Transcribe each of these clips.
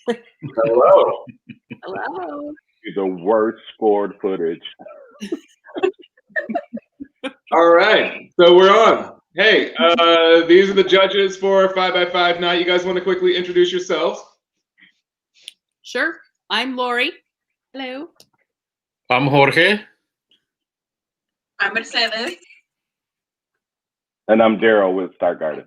Hello. Hello. The worst scored footage. All right, so we're on. Hey, these are the judges for 5x5 night. You guys want to quickly introduce yourselves? Sure. I'm Lori. Hello. I'm Jorge. I'm Mercedes. And I'm Daryl with Star Garden.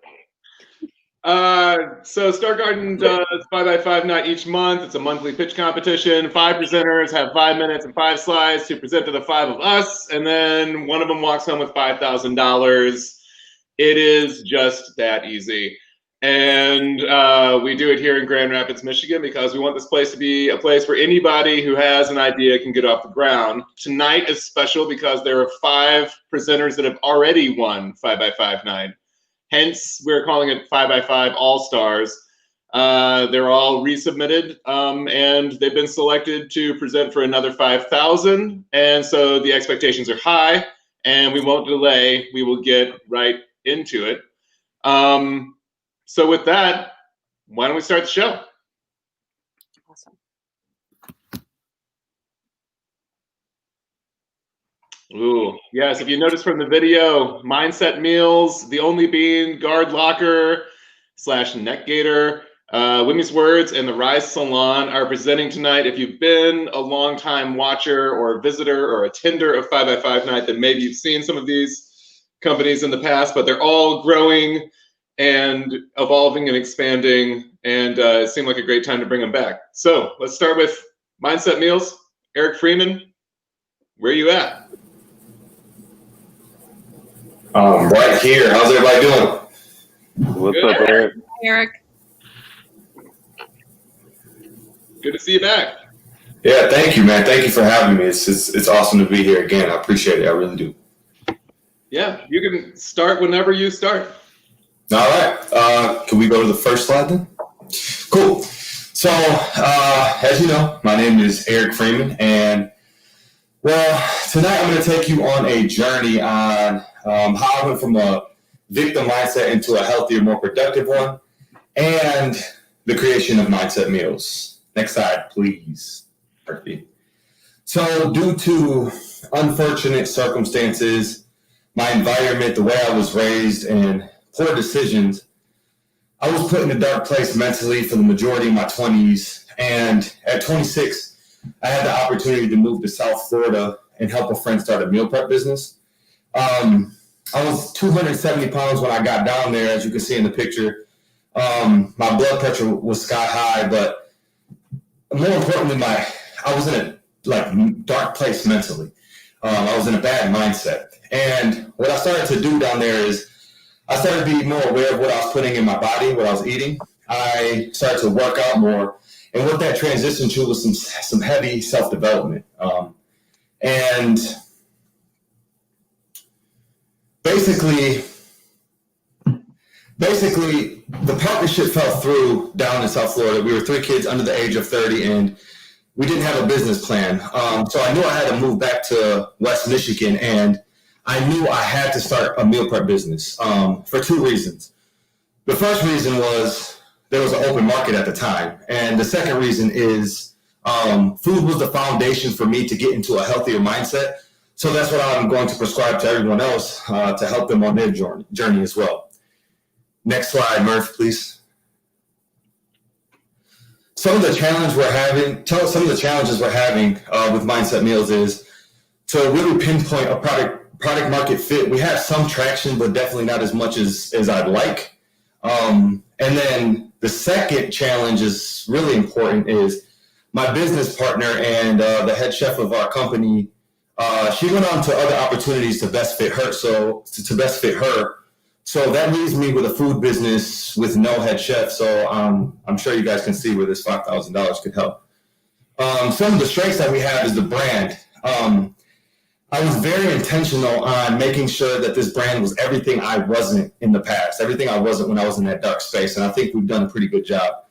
So Star Garden does 5x5 night each month. It's a monthly pitch competition. 5 presenters have 5 minutes and 5 slides to present to the 5 of us, and then one of them walks home with $5,000. It is just that easy. And we do it here in Grand Rapids, Michigan, because we want this place to be a place where anybody who has an idea can get off the ground. Tonight is special because there are 5 presenters that have already won 5x5 night. Hence, we're calling it 5x5 All-Stars. They're all resubmitted, and they've been selected to present for another $5,000. And so the expectations are high, and we won't delay. We will get right into it. So with that, why don't we start the show? Awesome. Ooh, yes, if you notice from the video, Mindset Meals, The Only Bean, Guard Locker / Neck Gaiter, Wimee's Words, and the Rise Salon are presenting tonight. If you've been a long-time watcher or a visitor or attender of 5x5 night, then maybe you've seen some of these companies in the past, but they're all growing and evolving and expanding, and it seemed like a great time to bring them back. So let's start with Mindset Meals. Eric Freeman, where are you at? Right here. How's everybody doing? What's Good. up, Eric? Hi, Eric. Good to see you back. Yeah, thank you, man. Thank you for having me. It's awesome to be here again. I appreciate it. I really do. Yeah, you can start whenever you start. All right. Can we go to the first slide then? Cool. So, as you know, my name is Eric Freeman, and well, tonight I'm going to take you on a journey on how I went from a victim mindset into a healthier, more productive one, and the creation of Mindset Meals. Next slide, please. Perfect. So, due to unfortunate circumstances, my environment, the way I was raised, and poor decisions, I was put in a dark place mentally for the majority of my 20s. And at 26, I had the opportunity to move to South Florida and help a friend start a meal prep business. I was 270 pounds when I got down there, as you can see in the picture. My blood pressure was sky high, but more importantly, I was in a dark place mentally. I was in a bad mindset. And what I started to do down there is I started to be more aware of what I was putting in my body, what I was eating. I started to work out more. And what that transitioned to was some heavy self-development. And basically, the partnership fell through down in South Florida. We were 3 kids under the age of 30, and we didn't have a business plan. So I knew I had to move back to West Michigan, and I knew I had to start a meal prep business for 2 reasons. The first reason was there was an open market at the time. And the second reason is food was the foundation for me to get into a healthier mindset. So that's what I'm going to prescribe to everyone else to help them on their journey as well. Next slide, Murph, please. Some of the challenges we're having with Mindset Meals is to really pinpoint a product market fit. We have some traction, but definitely not as much as I'd like. And then the second challenge is really important is my business partner and the head chef of our company. She went on to other opportunities to best fit her. So that leaves me with a food business with no head chef. So I'm sure you guys can see where this $5,000 could help. Some of the strengths that we have is the brand. I was very intentional on making sure that this brand was everything I wasn't in the past, everything I wasn't when I was in that dark space. And I think we've done a pretty good job.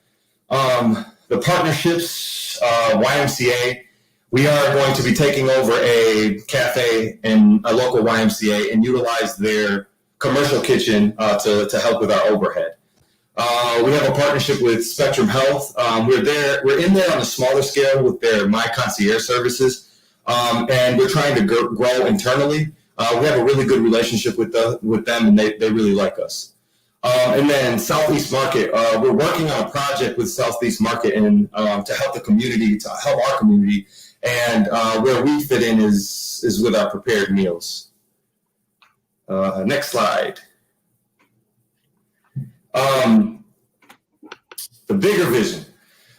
The partnerships, YMCA, we are going to be taking over a cafe in a local YMCA and utilize their commercial kitchen to help with our overhead. We have a partnership with Spectrum Health. We're in there on a smaller scale with their My Concierge services, and we're trying to grow internally. We have a really good relationship with them, and they really like us. And then Southeast Market, we're working on a project with Southeast Market and to help the community, to help our community, and where we fit in is with our prepared meals. Next slide. The bigger vision.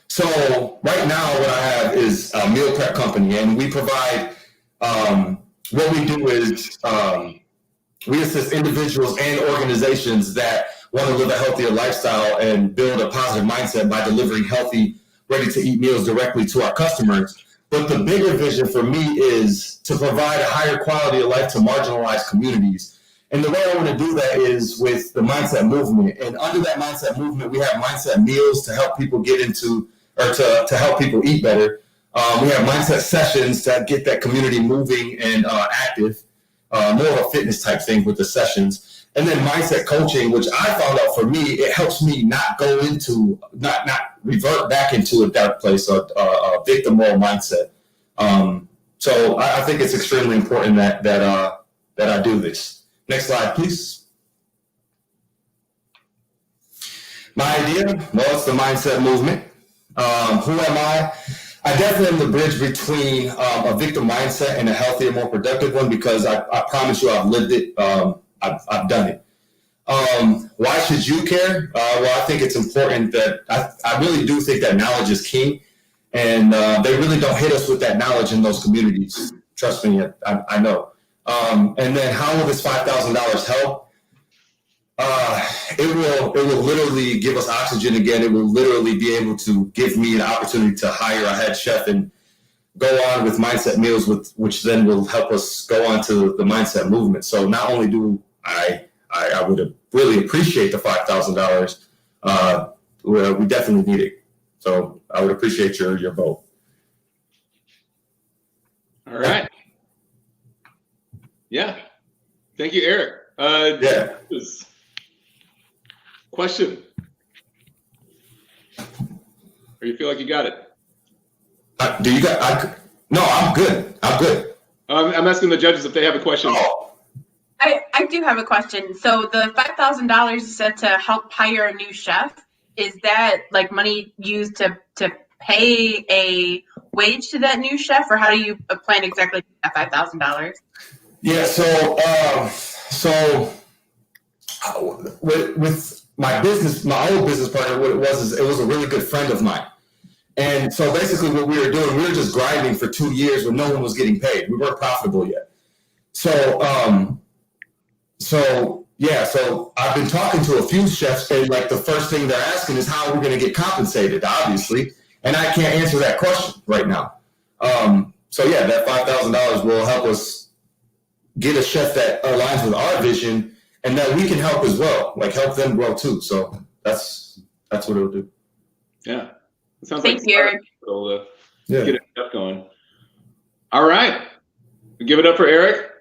So right now what I have is a meal prep company, and we provide, what we do is we assist individuals and organizations that want to live a healthier lifestyle and build a positive mindset by delivering healthy, ready-to-eat meals directly to our customers. But the bigger vision for me is to provide a higher quality of life to marginalized communities. And the way I want to do that is with the mindset movement. And under that mindset movement, we have mindset meals to help people get into, or to help people eat better. We have mindset sessions to get that community moving and active, more of a fitness type thing with the sessions. And then mindset coaching, which I found out for me, it helps me not go into, not revert back into a dark place or a victim role mindset. So I think it's extremely important that I do this. Next slide, please. My idea, well, it's the mindset movement. Who am I? I definitely am the bridge between a victim mindset and a healthier, more productive one, because I promise you I've lived it. I've done it. Why should you care? Well, I think it's important that I really do think that knowledge is king, and they really don't hit us with that knowledge in those communities. Trust me, I know. And then how will this $5,000 help? It will literally give us oxygen again. It will literally be able to give me an opportunity to hire a head chef and go on with mindset meals, which then will help us go on to the mindset movement. So not only do I would really appreciate the $5,000, we definitely need it. So I would appreciate your vote. All right. Yeah. Thank you, Eric. Yeah. Question. Or you feel like you got it? Do you got? No, I'm good. I'm good. I'm asking the judges if they have a question. Oh. I do have a question. So the $5,000 is set to help hire a new chef. Is that like money used to pay a wage to that new chef, or how do you plan exactly that $5,000? Yeah, so with my business, my old business partner, what it was a really good friend of mine. And so basically what we were doing, we were just grinding for 2 years when no one was getting paid. We weren't profitable yet. So I've been talking to a few chefs, and like the first thing they're asking is how we're going to get compensated, obviously. And I can't answer that question right now. So yeah, that $5,000 will help us get a chef that aligns with our vision, and that we can help as well, like help them grow too. So that's what it'll do. Yeah. It sounds Thank you, Eric. Get it up going. All right. Give it up for Eric.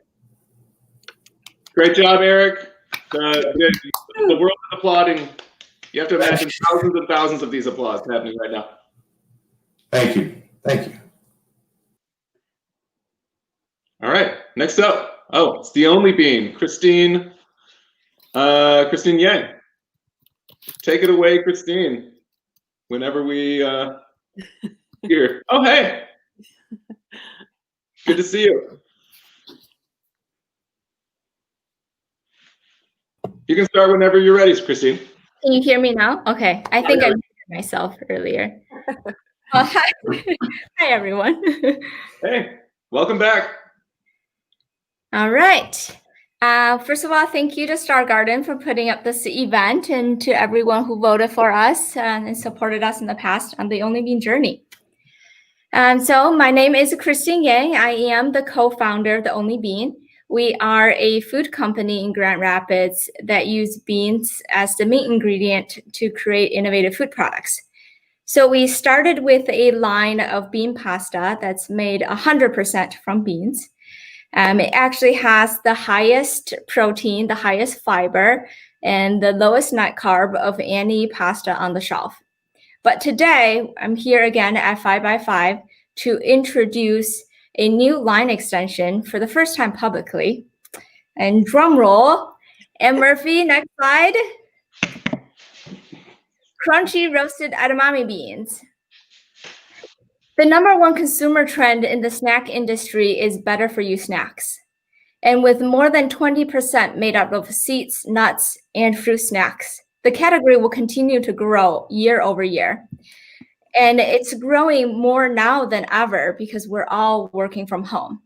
Great job, Eric. The world is applauding. You have to imagine thousands and thousands of these applause happening right now. Thank you. Thank you. All right. Next up. Oh, it's the only bean, Kristine. Kristine Yang. Take it away, Kristine. Whenever we here. Oh, hey. Good to see you. You can start whenever you're ready, Kristine. Can you hear me now? Okay. I think I muted myself earlier. Hi. Hi, everyone. Hey, welcome back. All right. First of all, thank you to Star Garden for putting up this event, and to everyone who voted for us and supported us in the past on the Only Bean journey. So my name is Kristine Yang. I am the co-founder of the Only Bean. We are a food company in Grand Rapids that use beans as the main ingredient to create innovative food products. So we started with a line of bean pasta that's made 100% from beans. It actually has the highest protein, the highest fiber, and the lowest net carb of any pasta on the shelf. But today, I'm here again at 5x5 to introduce a new line extension for the first time publicly. And drum roll. And Murphy, next slide. Crunchy roasted edamame beans. The #1 consumer trend in the snack industry is better for you snacks. And with more than 20% made up of seeds, nuts, and fruit snacks, the category will continue to grow year over year. And it's growing more now than ever because we're all working from home.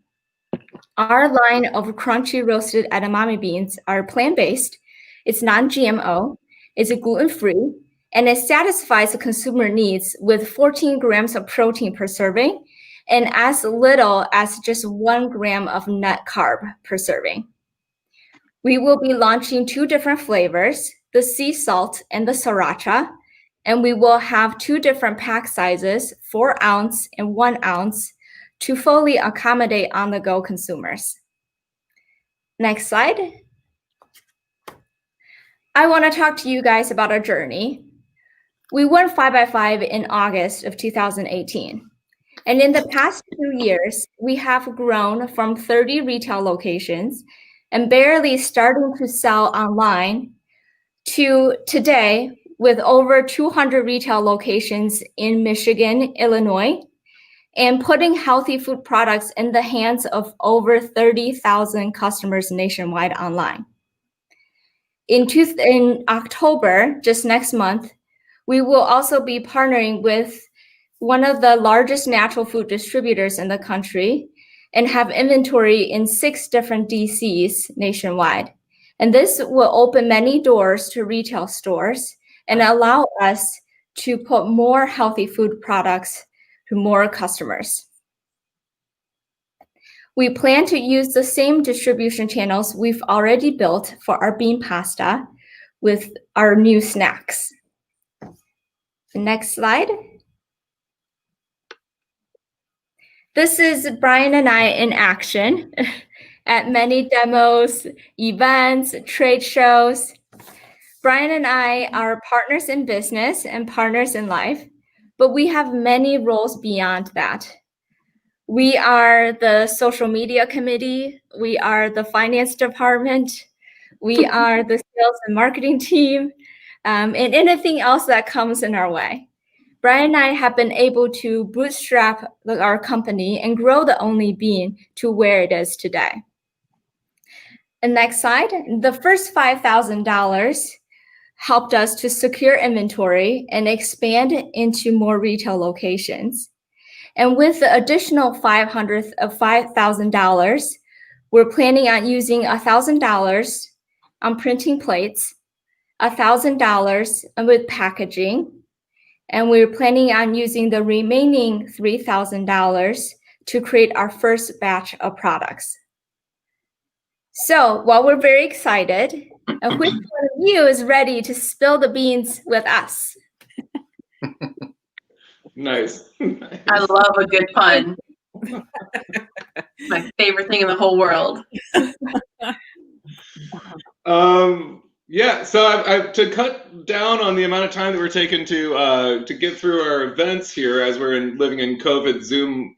Our line of crunchy roasted edamame beans are plant-based, it's non-GMO, it's gluten-free, and it satisfies the consumer needs with 14 grams of protein per serving and as little as just 1 gram of net carb per serving. We will be launching 2 different flavors, the sea salt and the sriracha, and we will have 2 different pack sizes, 4 ounce and 1 ounce, to fully accommodate on-the-go consumers. Next slide. I want to talk to you guys about our journey. We went 5x5 in August of 2018. And in the past 2 years, we have grown from 30 retail locations and barely starting to sell online to today with over 200 retail locations in Michigan, Illinois, and putting healthy food products in the hands of over 30,000 customers nationwide online. In October, just next month, we will also be partnering with one of the largest natural food distributors in the country and have inventory in 6 different DCs nationwide. And this will open many doors to retail stores and allow us to put more healthy food products to more customers. We plan to use the same distribution channels we've already built for our bean pasta with our new snacks. The next slide. This is Brian and I in action at many demos, events, trade shows. Brian and I are partners in business and partners in life, but we have many roles beyond that. We are the social media committee, we are the finance department, we are the sales and marketing team, and anything else that comes in our way. Brian and I have been able to bootstrap our company and grow the Only Bean to where it is today. And next slide, the first $5,000 helped us to secure inventory and expand into more retail locations. And with the additional $5,000, we're planning on using $1,000 on printing plates, $1,000 with packaging, and we're planning on using the remaining $3,000 to create our first batch of products. So while we're very excited, which one of you is ready to spill the beans with us? Nice. I love a good pun. My favorite thing in the whole world. Yeah, so I've to cut down on the amount of time that we're taking to get through our events here as we're living in COVID Zoom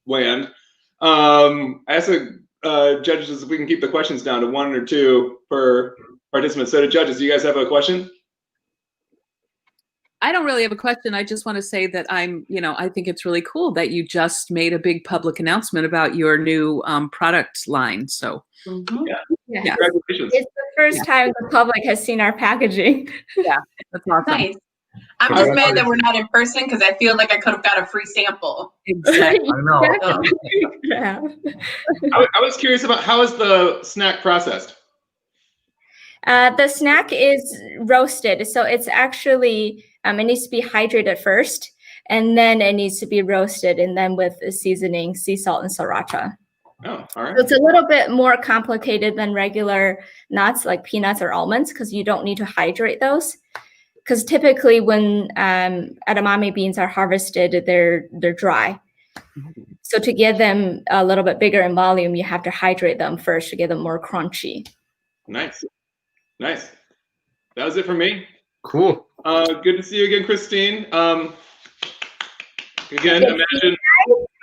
land. I asked the judges if we can keep the questions down to 1 or 2 per participant. So, to judges, do you guys have a question? I don't really have a question. I just want to say that I think it's really cool that you just made a big public announcement about your new product line. So, Yeah. Yeah. Congratulations. It's the first time the public has seen our packaging. yeah, that's awesome. Nice. I'm just mad that we're not in person because I feel like I could have got a free sample. Exactly. I know. Yeah. I was curious about how is the snack processed? The snack is roasted, so it's actually it needs to be hydrated first, and then it needs to be roasted, and then with the seasoning, sea salt and sriracha. Oh, all right. So it's a little bit more complicated than regular nuts like peanuts or almonds because you don't need to hydrate those. Because typically when edamame beans are harvested, they're dry. So to get them a little bit bigger in volume, you have to hydrate them first to get them more crunchy. Nice. That was it for me. Cool. Good to see you again, Kristine. Again, imagine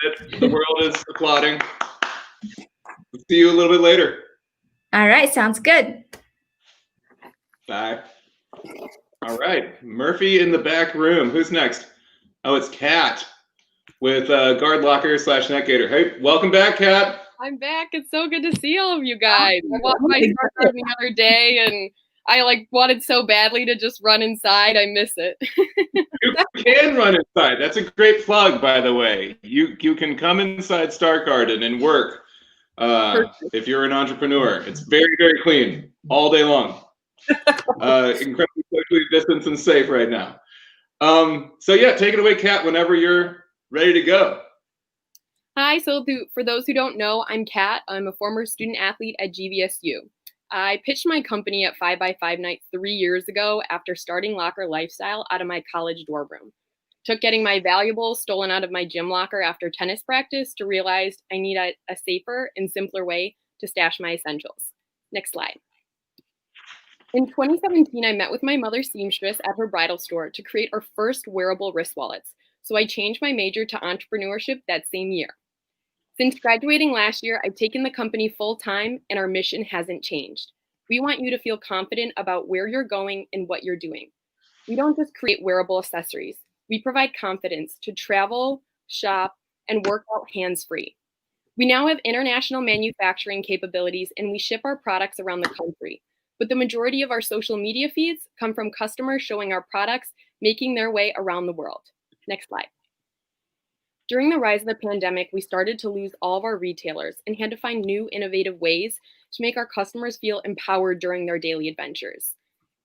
that the world is applauding. We'll see you a little bit later. All right, sounds good. Bye. All right, Murphy in the back room. Who's next? Oh, it's Kat with Guard Locker / Net Gaiter. Hey, welcome back, Kat. I'm back. It's so good to see all of you guys. I walked by Star Garden the other day and I wanted so badly to just run inside. I miss it. You can run inside. That's a great plug, by the way. You can come inside Star Garden and work if you're an entrepreneur. It's very, very clean all day long. Incredibly socially distanced and safe right now. So yeah, take it away, Kat, whenever you're ready to go. Hi, so for those who don't know, I'm Kat. I'm a former student athlete at GVSU. I pitched my company at 5x5 Night 3 years ago after starting Locker Lifestyle out of my college dorm room. Took getting my valuables stolen out of my gym locker after tennis practice to realize I need a safer and simpler way to stash my essentials. Next slide. In 2017, I met with my mother seamstress at her bridal store to create our first wearable wrist wallets. So I changed my major to entrepreneurship that same year. Since graduating last year, I've taken the company full time and our mission hasn't changed. We want you to feel confident about where you're going and what you're doing. We don't just create wearable accessories. We provide confidence to travel, shop, and work out hands-free. We now have international manufacturing capabilities and we ship our products around the country. But the majority of our social media feeds come from customers showing our products making their way around the world. Next slide. During the rise of the pandemic, we started to lose all of our retailers and had to find new innovative ways to make our customers feel empowered during their daily adventures.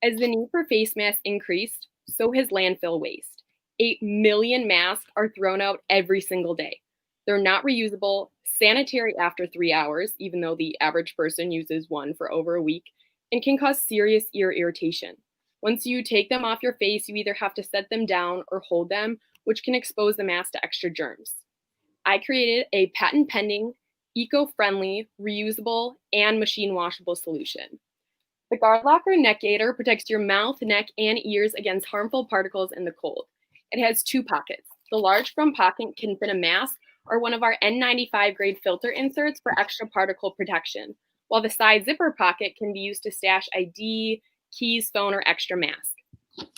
As the need for face masks increased, so has landfill waste. 8 million masks are thrown out every single day. They're not reusable, sanitary after 3 hours, even though the average person uses one for over a week, and can cause serious ear irritation. Once you take them off your face, you either have to set them down or hold them, which can expose the mask to extra germs. I created a patent-pending, eco-friendly, reusable, and machine-washable solution. The Guard Locker Net Gaiter protects your mouth, neck, and ears against harmful particles in the cold. It has 2 pockets. The large front pocket can fit a mask or one of our N95 grade filter inserts for extra particle protection, while the side zipper pocket can be used to stash ID, keys, phone, or extra mask.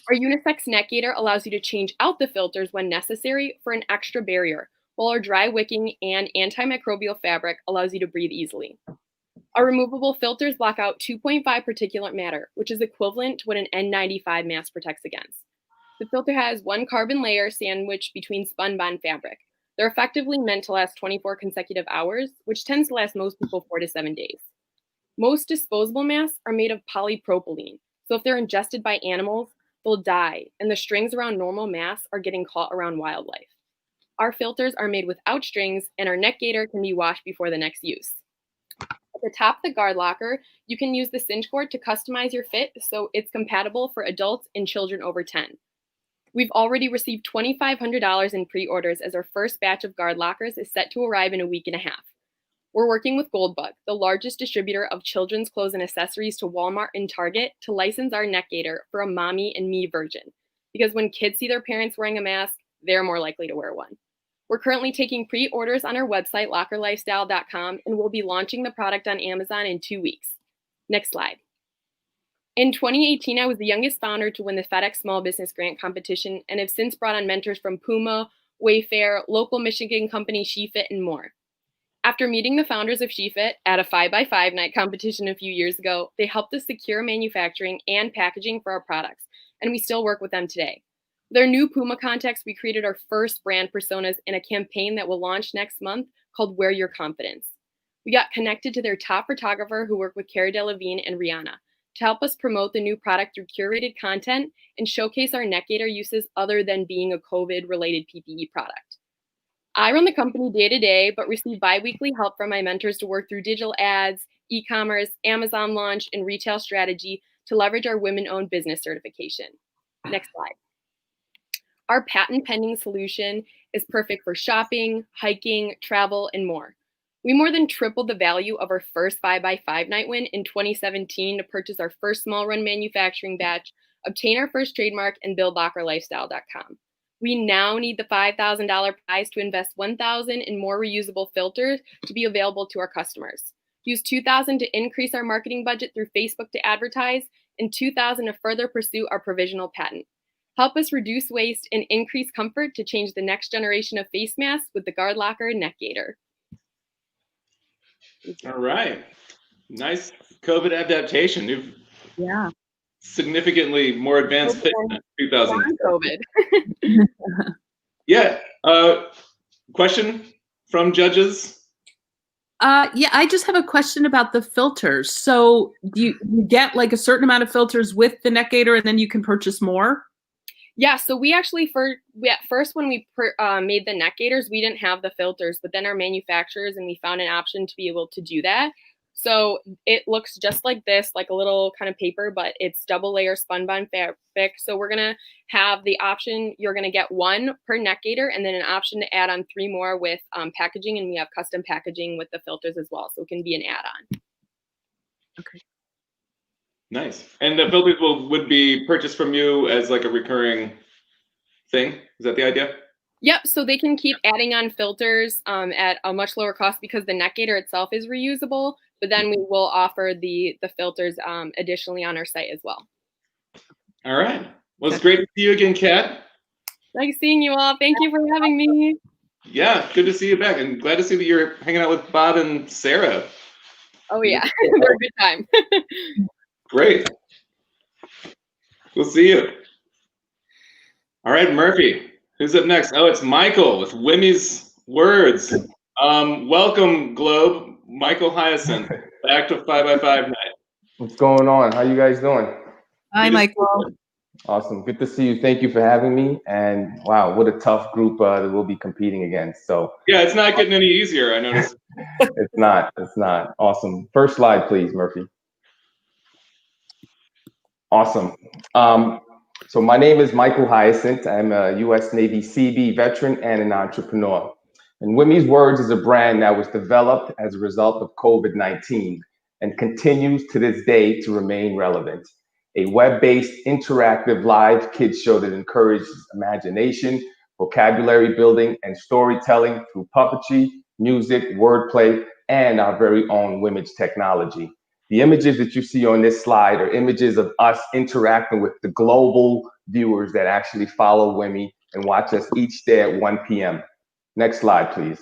Our unisex Net Gaiter allows you to change out the filters when necessary for an extra barrier, while our dry wicking and antimicrobial fabric allows you to breathe easily. Our removable filters block out 2.5 particulate matter, which is equivalent to what an N95 mask protects against. The filter has 1 carbon layer sandwiched between spun bond fabric. They're effectively meant to last 24 consecutive hours, which tends to last most people 4 to 7 days. Most disposable masks are made of polypropylene, so if they're ingested by animals, they'll die, and the strings around normal masks are getting caught around wildlife. Our filters are made without strings, and our Net Gaiter can be washed before the next use. At the top of the Guard Locker, you can use the cinch cord to customize your fit so it's compatible for adults and children over 10. We've already received $2,500 in pre-orders as our first batch of Guard Lockers is set to arrive in a week and a half. We're working with Goldbug, the largest distributor of children's clothes and accessories to Walmart and Target, to license our Net Gaiter for a mommy and me version. Because when kids see their parents wearing a mask, they're more likely to wear one. We're currently taking pre-orders on our website, lockerlifestyle.com, and we'll be launching the product on Amazon in 2 weeks. Next slide. In 2018, I was the youngest founder to win the FedEx Small Business Grant Competition and have since brought on mentors from Puma, Wayfair, local Michigan company SheFit, and more. After meeting the founders of SheFit at a 5x5 Night competition a few years ago, they helped us secure manufacturing and packaging for our products, and we still work with them today. With our new Puma context, we created our first brand personas in a campaign that will launch next month called Wear Your Confidence. We got connected to their top photographer who worked with Cara Delevingne and Rihanna to help us promote the new product through curated content and showcase our Net Gaiter uses other than being a COVID-related PPE product. I run the company day to day, but receive bi-weekly help from my mentors to work through digital ads, e-commerce, Amazon launch, and retail strategy to leverage our women-owned business certification. Next slide. Our patent-pending solution is perfect for shopping, hiking, travel, and more. We more than tripled the value of our first 5x5 night win in 2017 to purchase our first small run manufacturing batch, obtain our first trademark, and build lockerlifestyle.com. We now need the $5,000 prize to invest $1,000 in more reusable filters to be available to our customers. Use $2,000 to increase our marketing budget through Facebook to advertise, and $2,000 to further pursue our provisional patent. Help us reduce waste and increase comfort to change the next generation of face masks with the Guard Locker Neck Gaiter. All right. Nice COVID adaptation. You've Yeah. significantly more advanced pitch than 2000. COVID. Yeah. Question from judges? Yeah, I just have a question about the filters. So you get like a certain amount of filters with the Neck Gaiter, and then you can purchase more? Yeah, so we actually, at first when we made the Neck Gaiters, we didn't have the filters, but then our manufacturers, and we found an option to be able to do that. So it looks just like this, like a little kind of paper, but it's double layer spun bond fabric. So we're going to have the option, you're going to get one per Neck Gaiter, and then an option to add on 3 more with packaging, and we have custom packaging with the filters as well. So it can be an add-on. Okay. Nice. And the filters would be purchased from you as like a recurring thing? Is that the idea? Yep, so they can keep adding on filters at a much lower cost because the Neck Gaiter itself is reusable, but then we will offer the filters additionally on our site as well. All right. Well, it's great to see you again, Kat. Nice seeing you all. Thank you for having me. Yeah, good to see you back, and glad to see that you're hanging out with Bob and Sarah. Oh yeah, they're a good time. Great. We'll see you. All right, Murphy. Who's up next? Oh, it's Michael with Wimee's Words. Welcome, Globe. Michael Hyacinthe, back to 5x5 night. What's going on? How you guys doing? Hi, Michael. Awesome. Good to see you. Thank you for having me. And wow, what a tough group that we'll be competing against. So yeah, it's not getting any easier, I noticed. It's not. Awesome. First slide, please, Murphy. Awesome. So my name is Michael Hyacinthe. I'm a U.S. Navy Seabee veteran and an entrepreneur. And Wimee's Words is a brand that was developed as a result of COVID-19 and continues to this day to remain relevant. A web-based interactive live kids show that encourages imagination, vocabulary building, and storytelling through puppetry, music, wordplay, and our very own Wimee technology. The images that you see on this slide are images of us interacting with the global viewers that actually follow Wimee and watch us each day at 1 p.m. Next slide, please.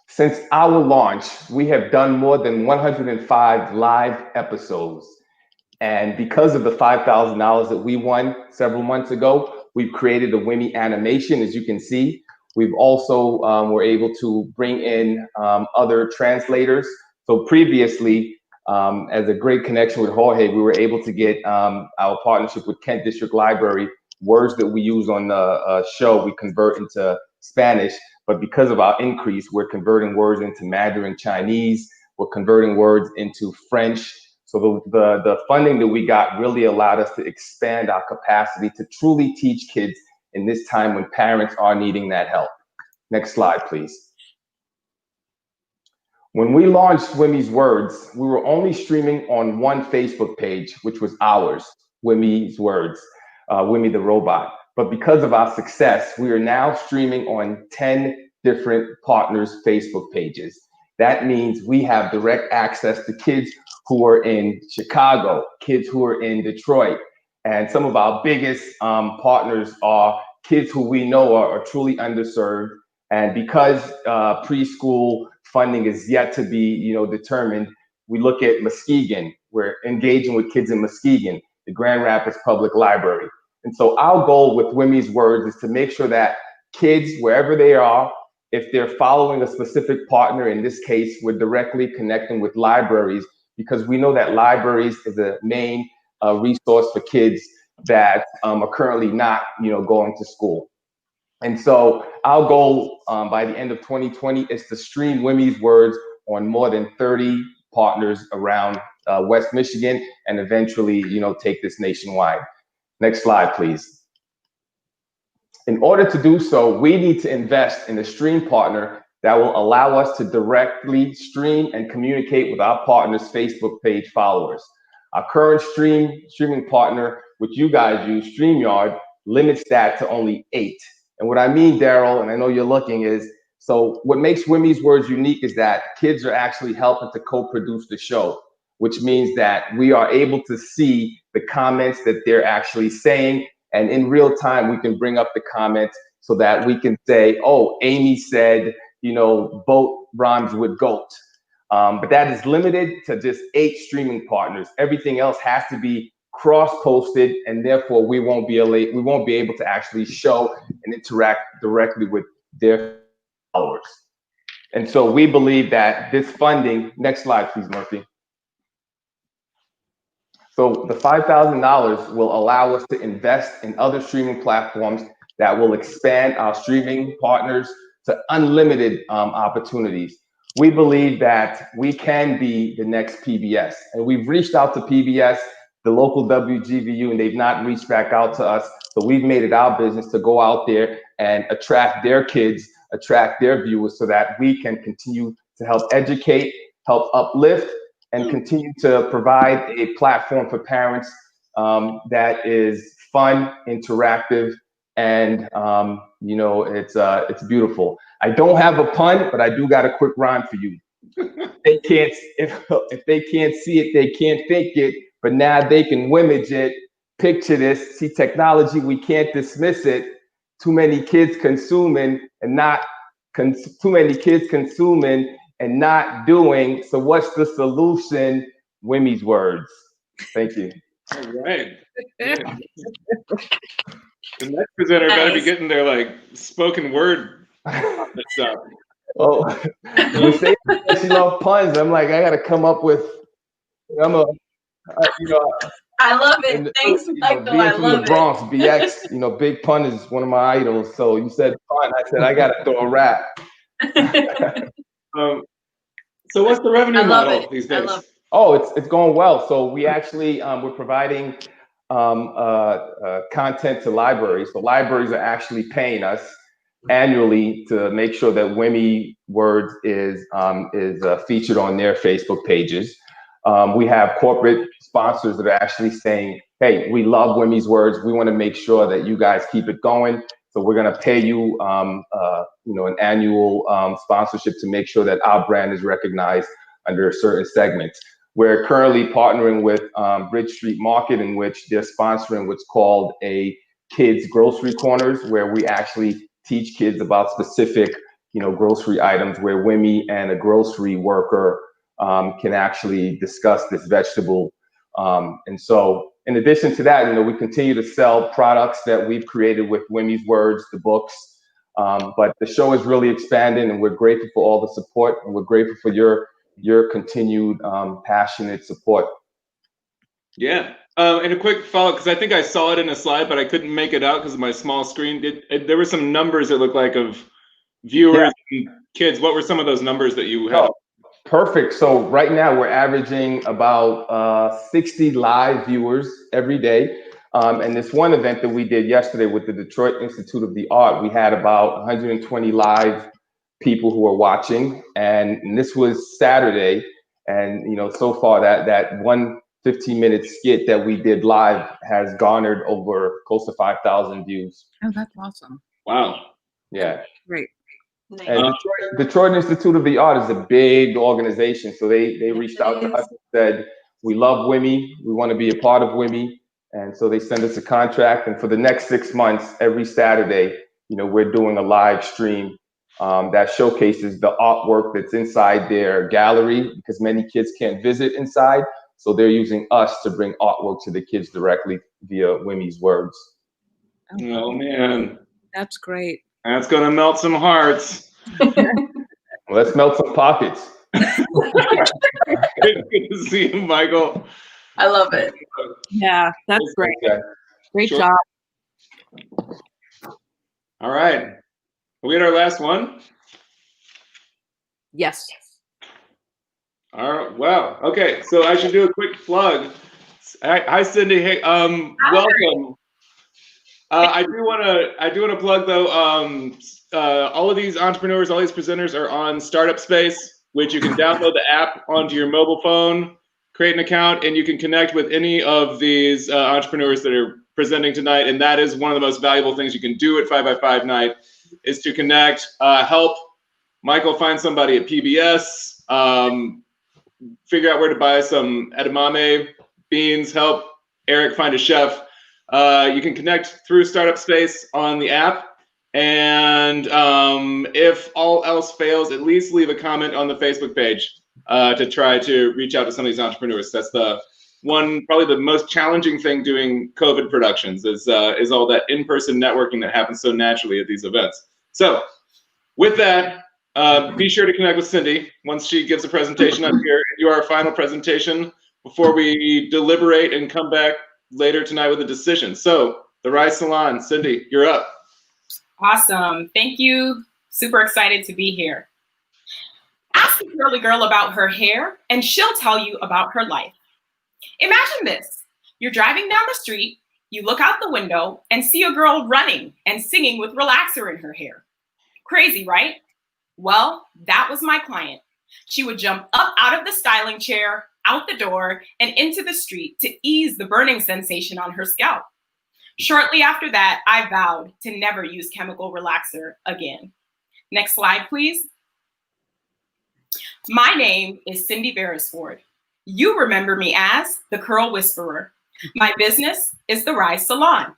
Since our launch, we have done more than 105 live episodes. And because of the $5,000 that we won several months ago, we've created a Wimee animation, as you can see. We've also were able to bring in other translators. So previously, as a great connection with Jorge, we were able to get our partnership with Kent District Library. Words that we use on the show, we convert into Spanish. But because of our increase, we're converting words into Mandarin Chinese. We're converting words into French. So the funding that we got really allowed us to expand our capacity to truly teach kids in this time when parents are needing that help. Next slide, please. When we launched Wimee's Words, we were only streaming on one Facebook page, which was ours, Wimee's Words, Wimee the Robot. But because of our success, we are now streaming on 10 different partners' Facebook pages. That means we have direct access to kids who are in Chicago, kids who are in Detroit. And some of our biggest partners are kids who we know are truly underserved. And because preschool funding is yet to be determined, we look at Muskegon. We're engaging with kids in Muskegon, the Grand Rapids Public Library. And so our goal with Wimee's Words is to make sure that kids, wherever they are, if they're following a specific partner, in this case, we're directly connecting with libraries, because we know that libraries is a main resource for kids that are currently not going to school. And so our goal by the end of 2020 is to stream Wimee's Words on more than 30 partners around West Michigan, and eventually take this nationwide. Next slide, please. In order to do so, we need to invest in a stream partner that will allow us to directly stream and communicate with our partners' Facebook page followers. Our current streaming partner, which you guys use, StreamYard, limits that to only 8. And what I mean, Daryl, and I know you're looking, is so what makes Wimee's Words unique is that kids are actually helping to co-produce the show, which means that we are able to see the comments that they're actually saying. And in real time, we can bring up the comments so that we can say, oh, Amy said, boat rhymes with goat. But that is limited to just 8 streaming partners. Everything else has to be cross-posted, and therefore we won't be able to actually show and interact directly with their followers. And so we believe that this funding, next slide, please, Murphy. So the $5,000 will allow us to invest in other streaming platforms that will expand our streaming partners to unlimited opportunities. We believe that we can be the next PBS, and we've reached out to PBS, the local WGVU, and they've not reached back out to us. So we've made it our business to go out there and attract their kids, attract their viewers, so that we can continue to help educate, help uplift, and continue to provide a platform for parents that is fun, interactive, and it's beautiful. I don't have a pun, but I do got a quick rhyme for you. If they can't see it, they can't fake it, but now they can wimage it. Picture this, see technology, we can't dismiss it. Too many kids consuming and not doing. So what's the solution? Wimee's Words. Thank you. All right. The next presenter better be getting their spoken word stuff. Oh, you say she love puns. I'm like, I gotta come up with. I love it. Thanks, Michael. Being I from love the Bronx, BX, Big Pun is one of my idols. So you said pun, I said I gotta throw a rap. So what's the revenue model these days? Oh, it's going well. So we actually we're providing content to libraries. So libraries are actually paying us annually to make sure that Wimee Words is featured on their Facebook pages. We have corporate sponsors that are actually saying, hey, we love Wimee's Words. We want to make sure that you guys keep it going. So we're going to pay you, an annual sponsorship to make sure that our brand is recognized under certain segments. We're currently partnering with Bridge Street Market, in which they're sponsoring what's called a Kids Grocery Corners, where we actually teach kids about specific, grocery items, where Wimee and a grocery worker can actually discuss this vegetable. And so in addition to that, we continue to sell products that we've created with Wimee's Words, the books. But the show is really expanding, and we're grateful for all the support, and we're grateful for your continued passionate support. Yeah. And a quick follow-up, because I think I saw it in a slide, but I couldn't make it out because of my small screen. There were some numbers that looked like of viewers and kids. What were some of those numbers that you had? Oh, perfect. So right now we're averaging about 60 live viewers every day. And this one event that we did yesterday with the Detroit Institute of the Art, we had about 120 live people who are watching. And this was Saturday. And, so far that one 15-minute skit that we did live has garnered over close to 5,000 views. Oh, that's awesome. Wow. Yeah. Great. Nice. And Detroit Institute of the Art is a big organization. So they reached out to us and said, we love Wimee. We want to be a part of Wimee. And so they sent us a contract. And for the next 6 months, every Saturday, we're doing a live stream that showcases the artwork that's inside their gallery, because many kids can't visit inside. So they're using us to bring artwork to the kids directly via Wimee's Words. Oh, man. That's great. That's going to melt some hearts. Let's melt some pockets. Good to see you, Michael. I love it. Yeah, that's great. Okay. Great Sure. job. All right. Are we at our last one? Yes. All right. Wow. Okay. So I should do a quick plug. Hi, Cindy. Hey, welcome. I do want to plug though. All of these entrepreneurs, all these presenters are on Startup Space, which you can download the app onto your mobile phone, create an account, and you can connect with any of these entrepreneurs that are presenting tonight. And that is one of the most valuable things you can do at 5x5 Night is to connect, help Michael find somebody at PBS, figure out where to buy some edamame beans, help Eric find a chef. You can connect through Startup Space on the app. And if all else fails, at least leave a comment on the Facebook page to try to reach out to some of these entrepreneurs. That's the one, probably the most challenging thing doing COVID productions is all that in-person networking that happens so naturally at these events. So with that, be sure to connect with Cindy once she gives a presentation up here and do our final presentation before we deliberate and come back later tonight with a decision. So the Rise Salon, Cindy, you're up. Awesome. Thank you. Super excited to be here. Ask a curly girl about her hair and she'll tell you about her life. Imagine this. You're driving down the street, you look out the window and see a girl running and singing with relaxer in her hair. Crazy, right? Well, that was my client. She would jump up out of the styling chair, out the door, and into the street to ease the burning sensation on her scalp. Shortly after that, I vowed to never use chemical relaxer again. Next slide, please. My name is Cindy Beresford. You remember me as the Curl Whisperer. My business is the Rise Salon.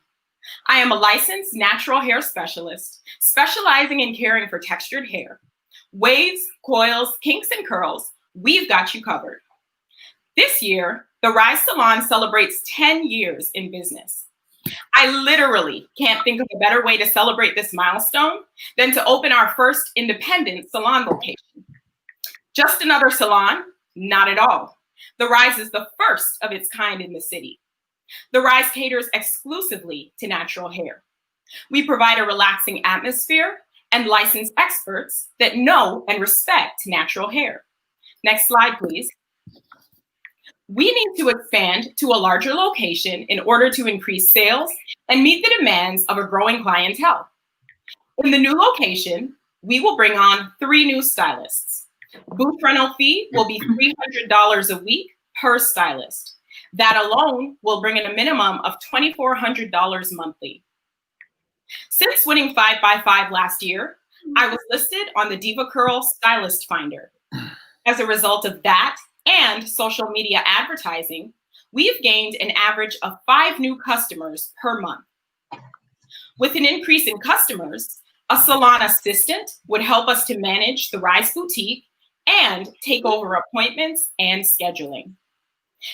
I am a licensed natural hair specialist, specializing in caring for textured hair. Waves, coils, kinks, and curls, we've got you covered. This year, the Rise Salon celebrates 10 years in business. I literally can't think of a better way to celebrate this milestone than to open our first independent salon location. Just another salon? Not at all. The Rise is the first of its kind in the city. The Rise caters exclusively to natural hair. We provide a relaxing atmosphere and licensed experts that know and respect natural hair. Next slide, please. We need to expand to a larger location in order to increase sales and meet the demands of a growing clientele. In the new location, we will bring on 3 new stylists. Booth rental fee will be $300 a week per stylist. That alone will bring in a minimum of $2,400 monthly. Since winning 5x5 last year, I was listed on the Diva Curl Stylist Finder. As a result of that and social media advertising, we've gained an average of 5 new customers per month. With an increase in customers, a salon assistant would help us to manage the Rise Boutique and take over appointments and scheduling.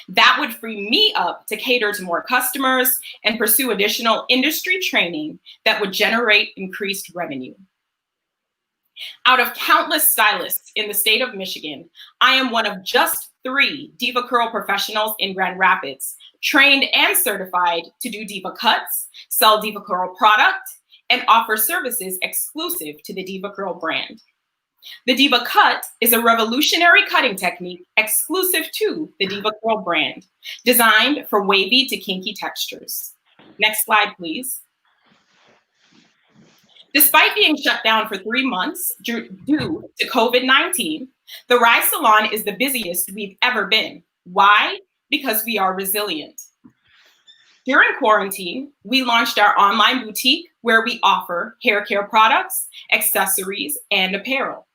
That would free me up to cater to more customers and pursue additional industry training that would generate increased revenue. Out of countless stylists in the state of Michigan, I am one of just 3 Diva Curl professionals in Grand Rapids, trained and certified to do Diva cuts, sell Diva Curl product, and offer services exclusive to the Diva Curl brand. The Diva Cut is a revolutionary cutting technique exclusive to the Diva Curl brand, designed for wavy to kinky textures. Next slide, please. Despite being shut down for 3 months due to COVID-19, the Rise Salon is the busiest we've ever been. Why? Because we are resilient. During quarantine, we launched our online boutique where we offer hair care products, accessories, and apparel.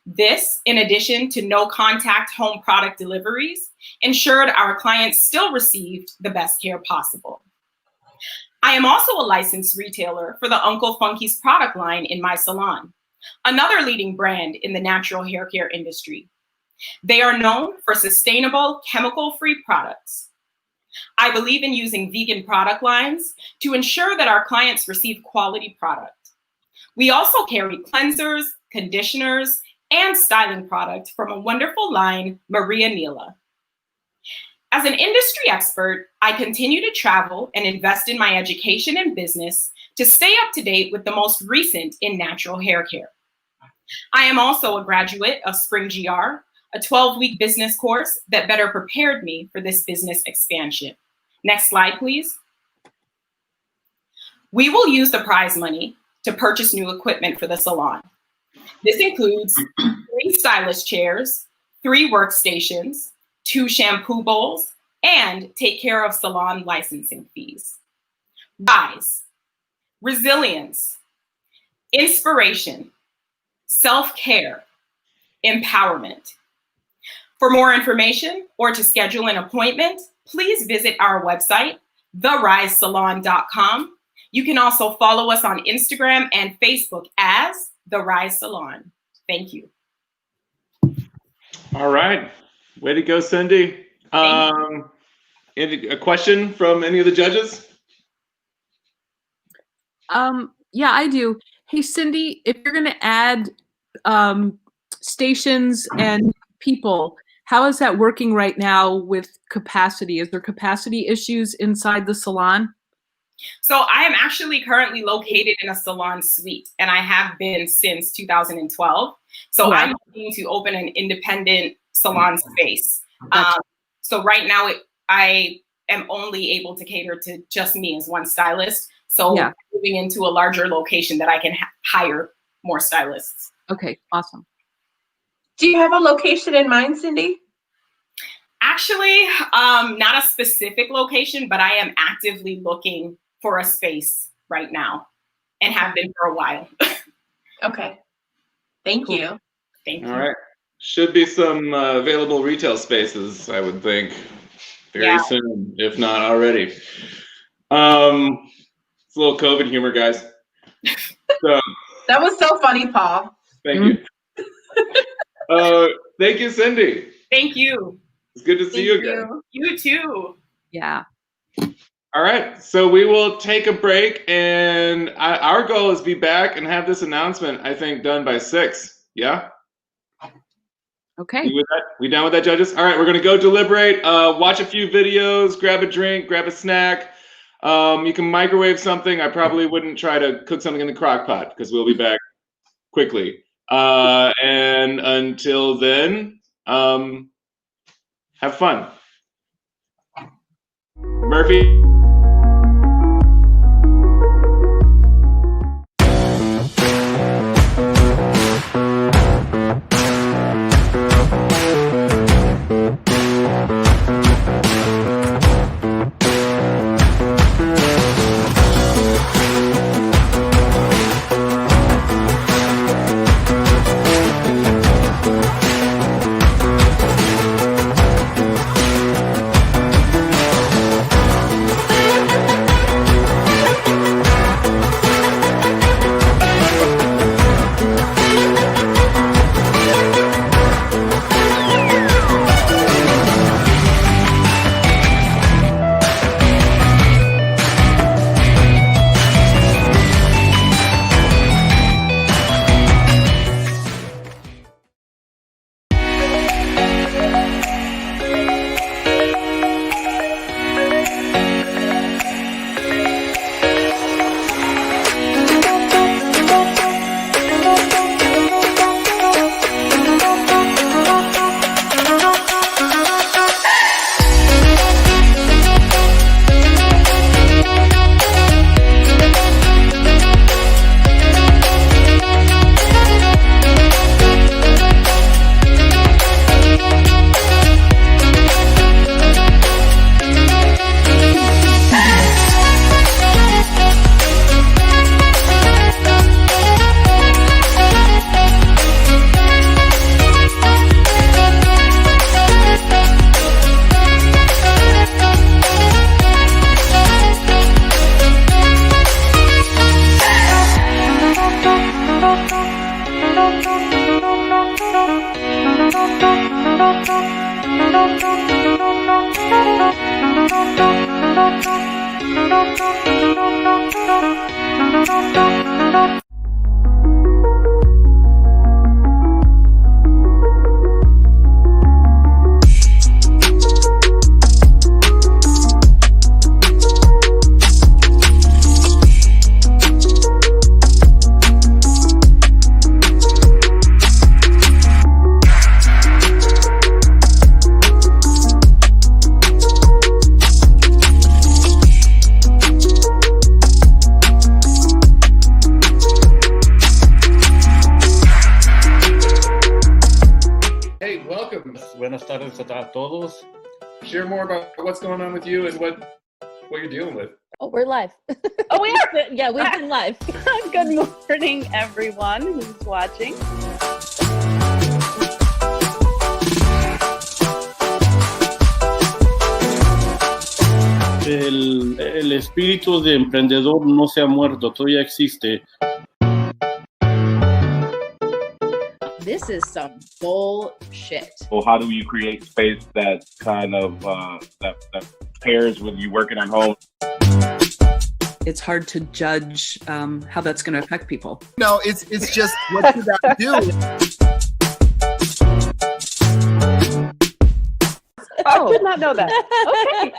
This, in addition to no contact home product deliveries, ensured our clients still received the best care possible. I am also a licensed retailer for the Uncle Funky's product line in my salon, another leading brand in the natural hair care industry. They are known for sustainable, chemical-free products. I believe in using vegan product lines to ensure that our clients receive quality product. We also carry cleansers, conditioners, and styling product from a wonderful line, Maria Nila. As an industry expert, I continue to travel and invest in my education and business to stay up to date with the most recent in natural hair care. I am also a graduate of Spring GR, a 12-week business course that better prepared me for this business expansion. Next slide, please. We will use the prize money to purchase new equipment for the salon. This includes 3 stylist chairs, 3 workstations, 2 shampoo bowls, and take care of salon licensing fees. Rise, resilience, inspiration, self-care, empowerment. For more information or to schedule an appointment, please visit our website, therisesalon.com. You can also follow us on Instagram and Facebook as The Rise Salon. Thank you. All right. Way to go, Cindy. A question from any of the judges? Yeah, I do. Hey, Cindy, if you're going to add stations and people, how is that working right now with capacity? Is there capacity issues inside the salon? So I am actually currently located in a salon suite, and I have been since 2012. So Yeah. I'm looking to open an independent salon space. So right now I am only able to cater to just me as one stylist. So Yeah. moving into a larger location that I can hire more stylists. Okay, awesome. Do you have a location in mind, Cindy? Actually, not a specific location, but I am actively looking for a space right now and have been for a while. Okay. Thank you. Thank you. All right. Should be some available retail spaces, I would think, very soon, if not already. It's a little COVID humor, guys. So, That was so funny, Paul. thank you. Thank you, Cindy. Thank you. It's good to see you again. You too. Yeah. All right, so we will take a break, and our goal is to be back and have this announcement, I think, done by 6. Yeah? Okay. We done with that, judges? All right, we're going to go deliberate, watch a few videos, grab a drink, grab a snack. You can microwave something. I probably wouldn't try to cook something in the crock pot because we'll be back quickly. And until then, have fun. Murphy? Buenas tardes a todos. Share more about what's going on with you and what you're dealing with. Oh, we're live. Oh, we are? Yeah, we've been live. Good morning, everyone who's watching. El espíritu de emprendedor no se ha muerto, todavía existe. This is some bullshit. Well, how do you create space that kind of that pairs with you working at home? It's hard to judge how that's going to affect people. No, it's just what you got to do. I did not know that. Okay.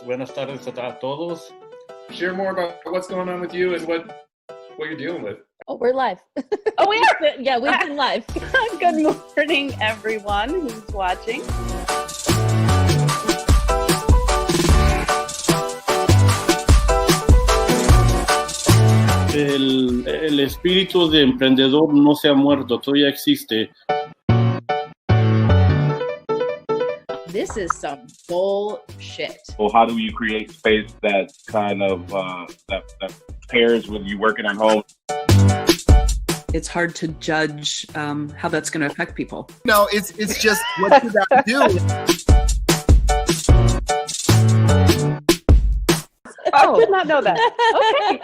Buenas tardes a todos. Share more about what's going on with you and what you're dealing with. Oh, we're live. Oh, we are? Yeah, we've been live. Good morning, everyone who's watching. El espíritu de emprendedor no se ha muerto, todavía existe. This is some bullshit. Well, how do you create space that kind of that pairs with you working at home? it's hard to judge how that's going to affect people. No, it's just what should I do? I did not know that. Okay.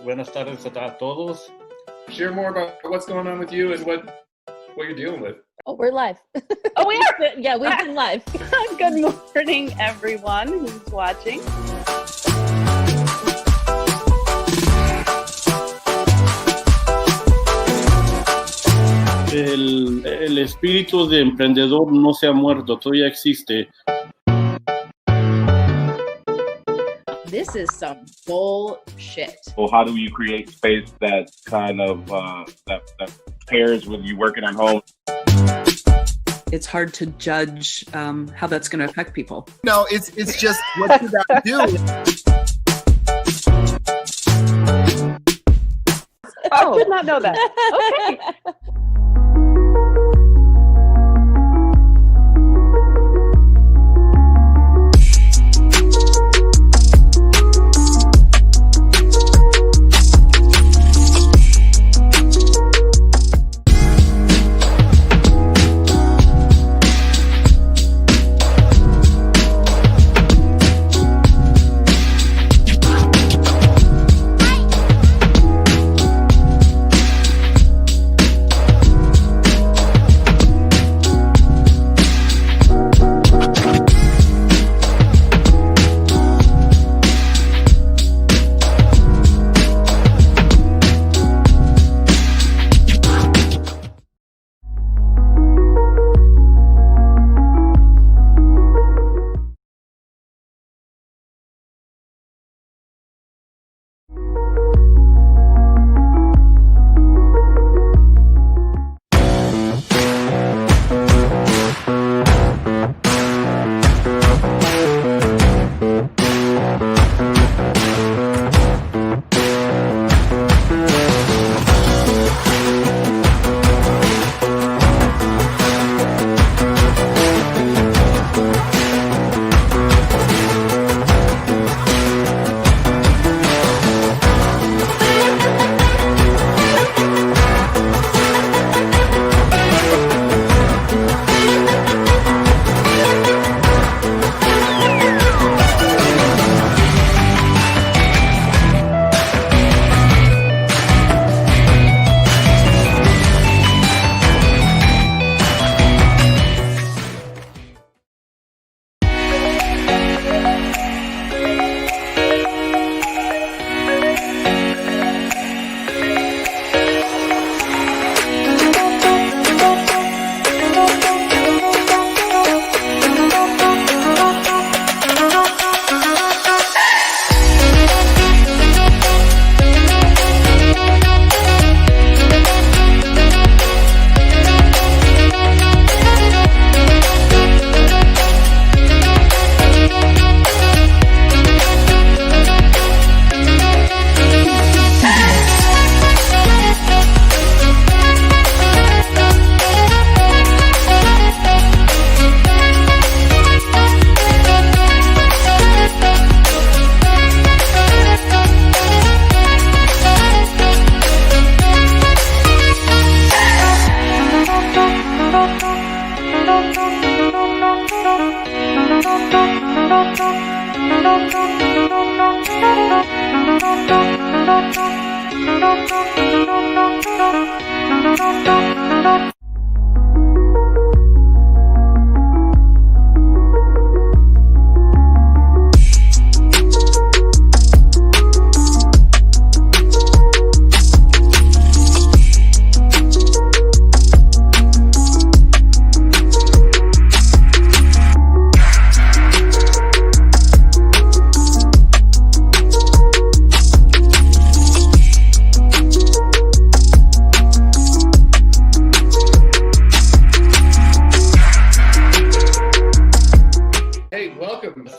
Buenas tardes a todos. Share more about what's going on with you and what you're dealing with. Oh, we're live. Oh, we are? Yeah, we've been live. Good morning, everyone who's watching. El espíritu de emprendedor no se ha muerto, todavía existe. This is some bullshit. Well, how do you create space that kind of that pairs with you working at home? It's hard to judge how that's going to affect people. No, it's just what should I do? I did not know that. Okay.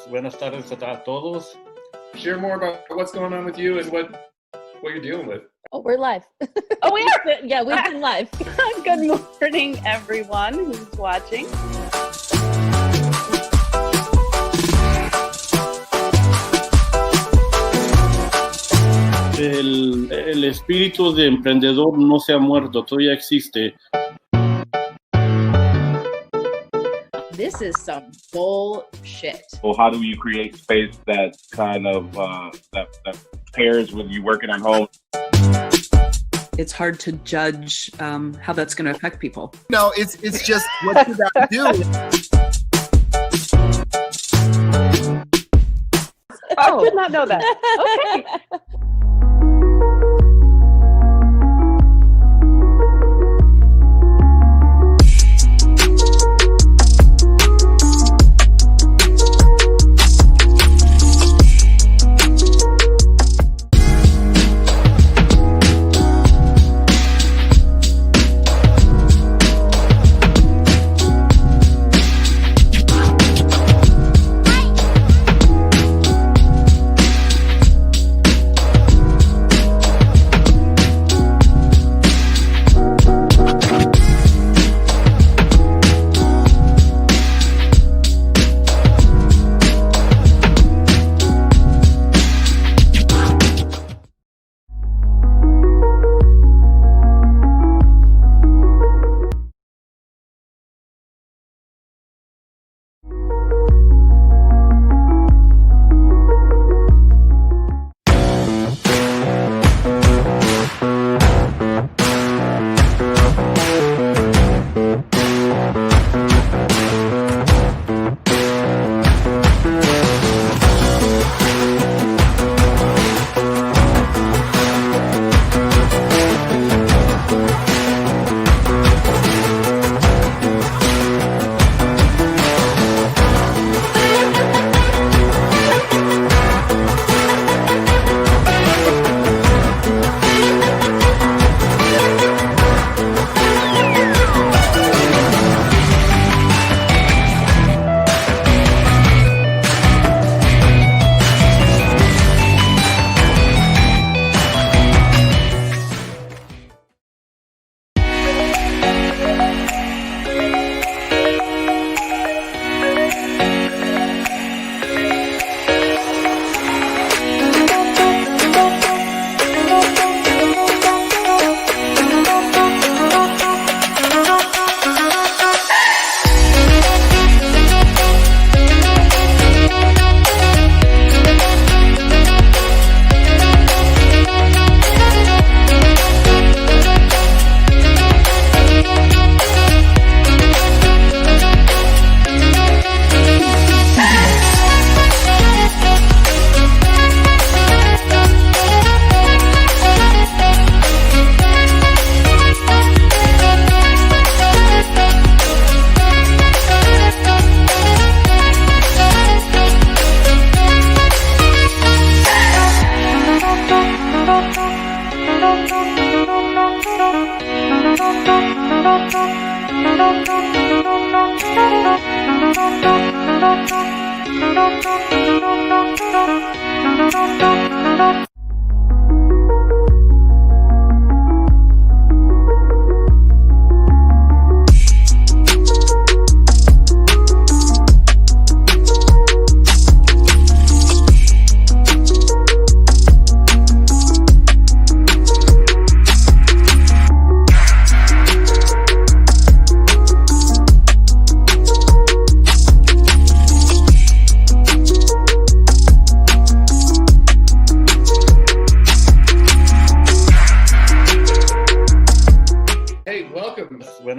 Buenas tardes a todos. Share more about what's going on with you and what you're dealing with. Oh, we're live. Oh, we are. Yeah, we've been live. Good morning, everyone who's watching. El espíritu de emprendedor no se ha muerto, todavía existe. This is some bullshit. Well, how do you create space that kind of that pairs with you working at home? It's hard to judge how that's going to affect people. No, it's just what you got to do. I did not know that. Okay.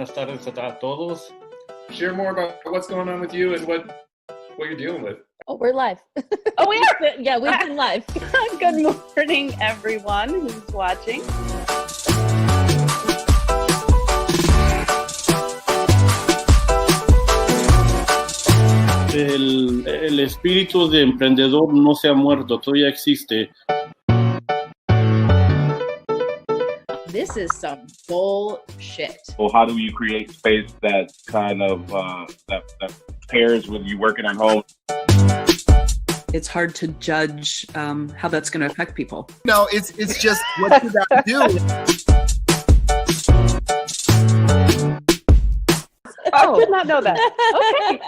Buenas tardes a todos. Share more about what's going on with you and what you're dealing with. Oh, we're live. Oh, we are. Yeah, we've been live. Good morning, everyone who's watching. El espíritu de emprendedor no se ha muerto, todavía existe. This is some bullshit. Well, how do you create space that kind of that pairs with you working at home? It's hard to judge how that's going to affect people. No, it's just what you got to do. I did not know that. Okay.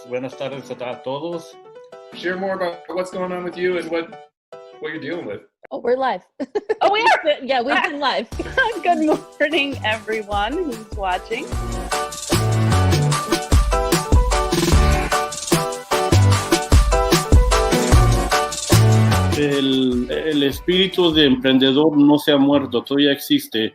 Buenas tardes a todos. Share more about what's going on with you and what you're dealing with. Oh, we're live. Oh, we are. Yeah, we've been live. Good morning, everyone who's watching. El espíritu de emprendedor no se ha muerto, todavía existe.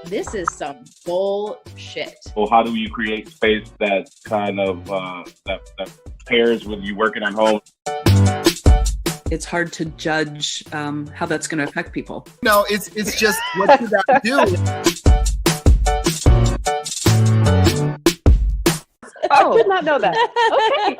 This is some bullshit. Well, how do you create space that kind of that pairs with you working at home? it's hard to judge how that's going to affect people. No, it's just what did that do? I did not know that. Okay.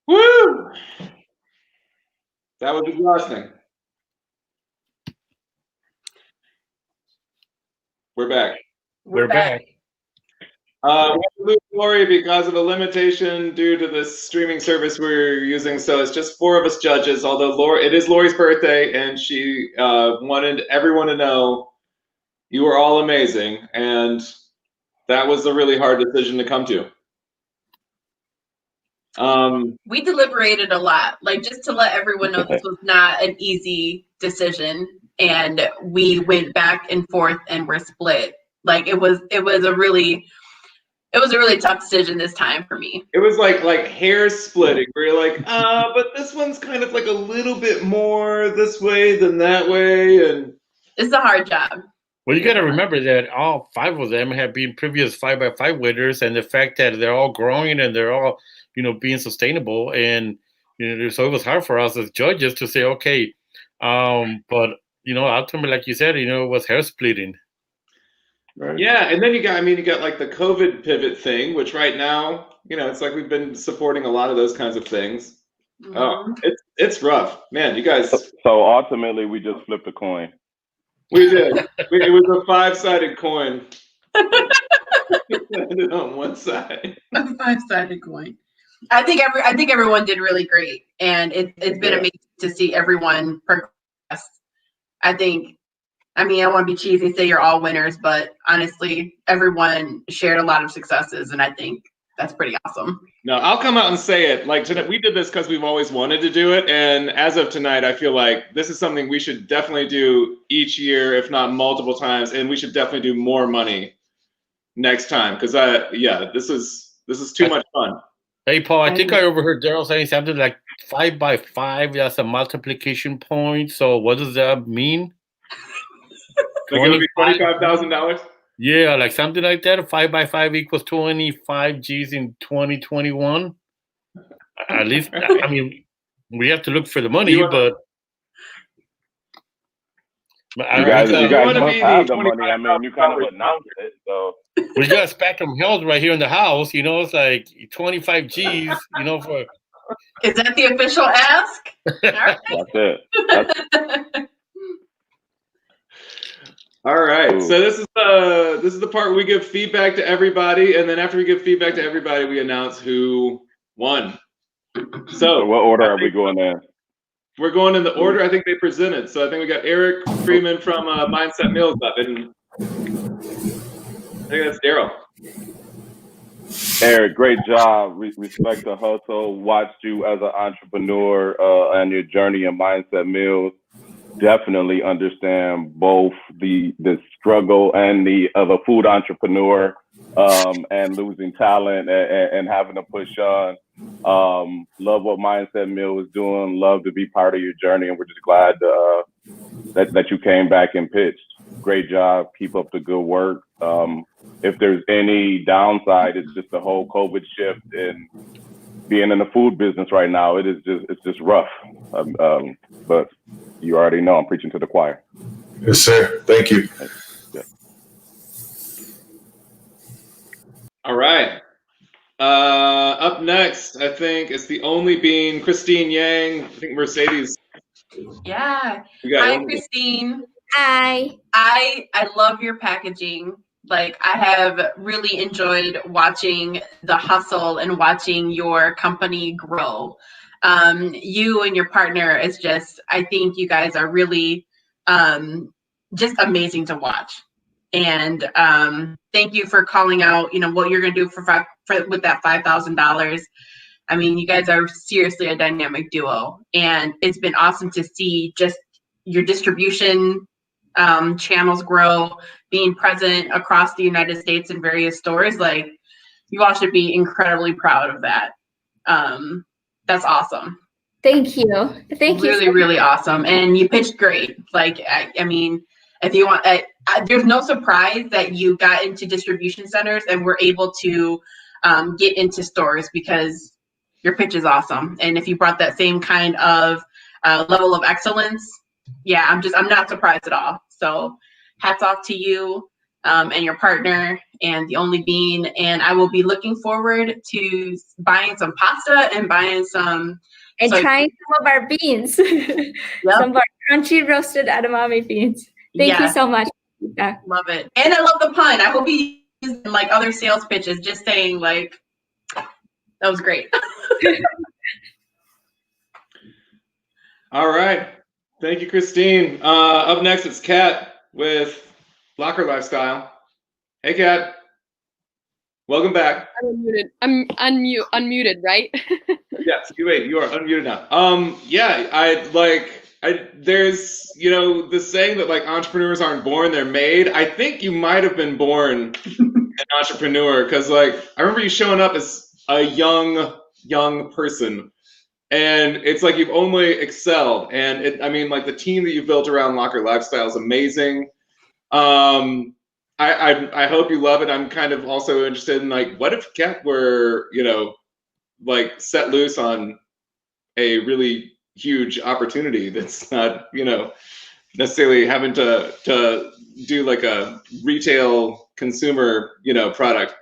Woo! That was exhausting. We're back. We're back. We lose Lori because of a limitation due to this streaming service we're using. So it's just 4 of us judges. Although it is Lori's birthday, and she wanted everyone to know you were all amazing, and that was a really hard decision to come to. We deliberated a lot, like just to let everyone know this was not an easy decision, and we went back and forth and were split. Like it was a really tough decision this time for me. It was like hair splitting, where you're like, but this one's kind of like a little bit more this way than that way, and it's a hard job. Well, you got to remember that all 5 of them have been previous 5x5 winners, and the fact that they're all growing and they're all, being sustainable, and so it was hard for us as judges to say, okay, but ultimately, like you said, it was hair splitting. Right. Yeah, and then you got like the COVID pivot thing, which right now, it's like we've been supporting a lot of those kinds of things. Mm-hmm. It's rough, man. You guys. So ultimately, we just flipped a coin. We did. It was a 5-sided coin. It landed on one side. A 5-sided coin. I think everyone did really great, and it's been amazing to see everyone progress. I want to be cheesy and say you're all winners, but honestly, everyone shared a lot of successes, and I think that's pretty awesome. No, I'll come out and say it. Like tonight, we did this because we've always wanted to do it, and as of tonight, I feel like this is something we should definitely do each year, if not multiple times, and we should definitely do more money next time because this is too much fun. Hey, Paul, I think I overheard Daryl saying something like 5x5. That's a multiplication point. So what does that mean? Like it'll be $25,000? Yeah, like something like that. 5x5 equals 25 G's in 2021. At least, we have to look for the money, but you guys must have the money. You kind of announced it, so. We got Spectrum Health right here in the house. It's like 25 G's, for. Is that the official ask? That's it. All right. Ooh. So this is the part where we give feedback to everybody, and then after we give feedback to everybody, we announce who won. So what order are we going in? We're going in the order I think they presented. So I think we got Eric Freeman from Mindset Meals up, and I think that's Daryl. Eric, great job. Respect the hustle. Watched you as an entrepreneur and your journey in Mindset Meals. Definitely understand both the struggle and the of a food entrepreneur and losing talent and having to push on. Love what Mindset Meal is doing. Love to be part of your journey, and we're just glad that you came back and pitched. Great job. Keep up the good work. If there's any downside, it's just the whole COVID shift and being in the food business right now. It's just rough. But you already know I'm preaching to the choir. Yes, sir. Thank you. Yeah. All right. Up next, I think it's the only being Kristine Yang. I think Mercedes. Yeah. Hi, Kristine. Hi. I love your packaging. Like, I have really enjoyed watching the hustle and watching your company grow. You and your partner is just, I think you guys are really just amazing to watch. And thank you for calling out, what you're going to do with that $5,000. I mean, you guys are seriously a dynamic duo, and it's been awesome to see just your distribution channels grow, being present across the United States in various stores. Like, you all should be incredibly proud of that. That's awesome. Thank you. Thank you. Really, really awesome. And you pitched great. Like, I mean, if you want, there's no surprise that you got into distribution centers and were able to get into stores, because your pitch is awesome. And if you brought that same kind of level of excellence, yeah, I'm not surprised at all. So hats off to you and your partner and The Only Bean. And I will be looking forward to buying some pasta and buying some. And trying some of our beans. Some of our crunchy roasted edamame beans. Thank you so much. Yeah. Love it. And I love the pun. I hope you use it in like other sales pitches, just saying like, that was great. All right. Thank you, Kristine. Up next, it's Kat with Locker Lifestyle. Hey, Kat. Welcome back. I'm unmuted. I'm unmuted, right? Yes. You are unmuted now. Yeah. There's, the saying that like entrepreneurs aren't born, they're made. I think you might have been born an entrepreneur, because like I remember you showing up as a young person. And it's like you've only excelled. And the team that you've built around Locker Lifestyle is amazing. I hope you love it. I'm kind of also interested in like, what if Kat were, set loose on a really huge opportunity that's not, necessarily having to do like a retail consumer, product.